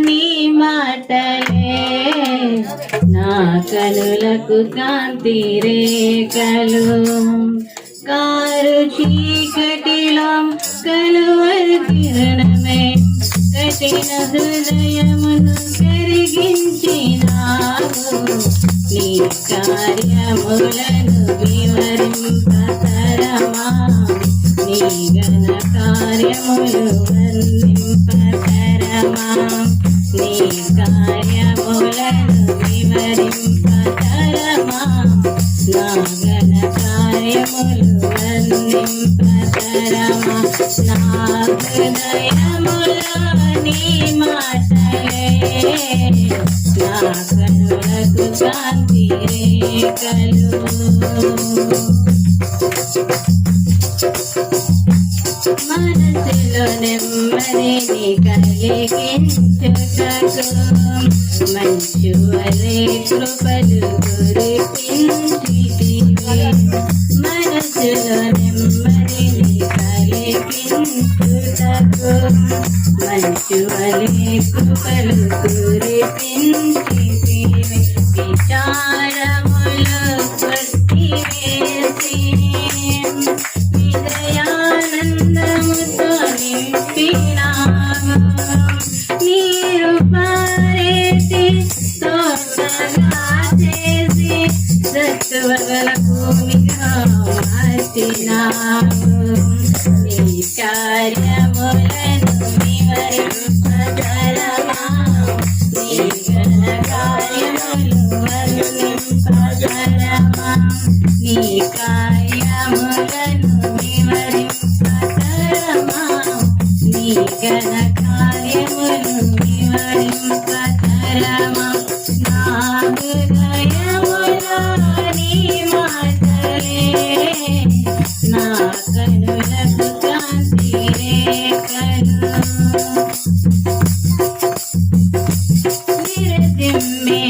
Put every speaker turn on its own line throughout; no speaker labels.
నీ మాటలే నా కనులకు కాంతి రేఖలు కారు చీకటిలో కలువరు కిరణమే కఠిన హృదయమును కరిగించినావు నీ కార్యములను వివరింపతరమా నీ ఘన కార్యములు వర్ణింపతరమా నీ కార్యములను వివరింపతరమా నా ఘన కార్యములు వర్ణింపతరమా నా హృదయములో నీ మాటలే నా కనులకు కాంతి రేఖలు మనసులో నెమ్మదిని కలిగించుటకు మంచు వలె కృపలు కురిపించితివి మనసులో నెమ్మదిని కలిగించుటకు మంచు వలె కృపలు కురిపించితివి విచారములో కొట్టివేసి విజయానందముతో నింపినావు నీరు పారేసి తోటగా చేసి సత్వగల భూమిగా మార్చినావు నీ కార్యములను వివరింపతరమా నీ ఘన కార్యములు వర్ణింపతరమా నీ కార్యములను వివరింపతరమా నీ ఘన కార్యములు వివరింపతరమా నా హృదయములో నీ మాటలే నా కనులకు కాంతి రేఖలు నిరతిమ్మే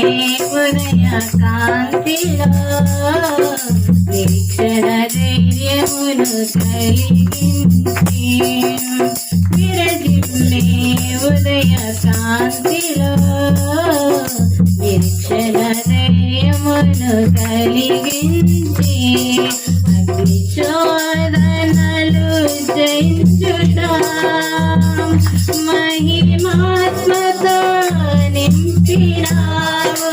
ఉదయ కాంతిలో నిరీక్షణ ధైర్యమును కలిగించి నిరతిమ్మే ఉదయ కాంతిలో నిరీక్షణ ధైర్యమును కలిగించి అగ్నిశోధనలు జయించుట మహిమాత్మతో నింపినావు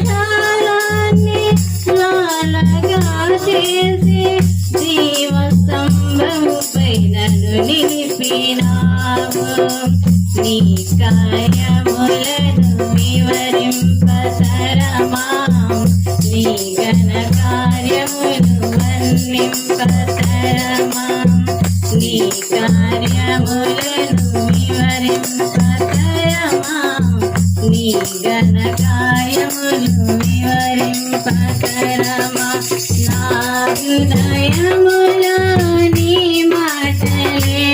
ఆత్మశాలాన్ని జ్వాలగా చేసి జీవ స్తంభముపై నన్ను నిలిపినావు నీ కార్యములను వివరింపతరమా నీ ఘన కార్యములు వర్ణింపతరమా నీ కార్యములను వివరింపతరమా నీ ఘన కార్యములు వివరింపతరమా నా హృదయములో నీ మాటలే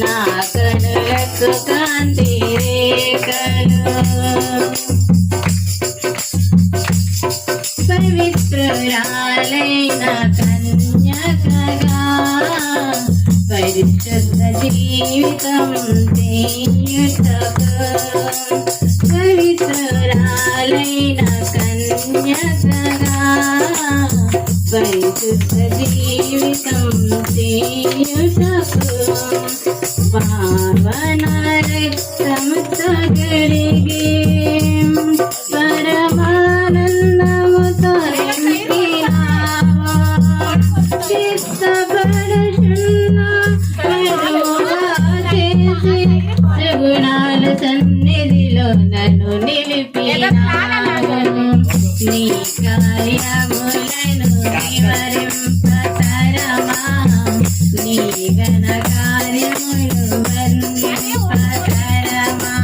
నా కనులకు కాంతి రేఖలు పవిత్రురాలైన కన్యకగా పరిశుద్ధ జీవితం చేయుటకు పవిత్రురాలైన కన్యకగా పరిశుద్ధ జీవితం చేయుటకు పావన రక్తముతో కడిగి పరమానందముతో నింపినావు చిత్తపరచున్న వధువుగా చేసి త్రిగుణాల సన్నిధిలో నన్ను నిలిపినావు నీ కార్యములను వివరింపతరమా నీ ఘన కార్యములు వర్ణింపతరమా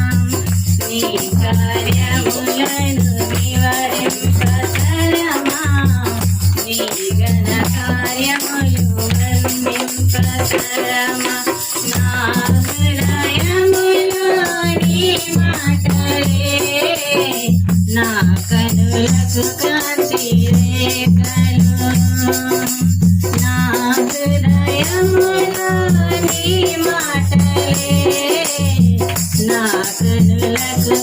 నీ కార్యములను వివరింపతరమా నీ ఘన కార్యములు వర్ణింపతరమా నా హృదయములో నీ మాటలే నా కనులకు కాంతి రేఖలు నా హృదయములో నీ మాట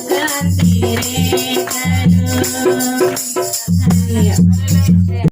కాంతి రేఖలు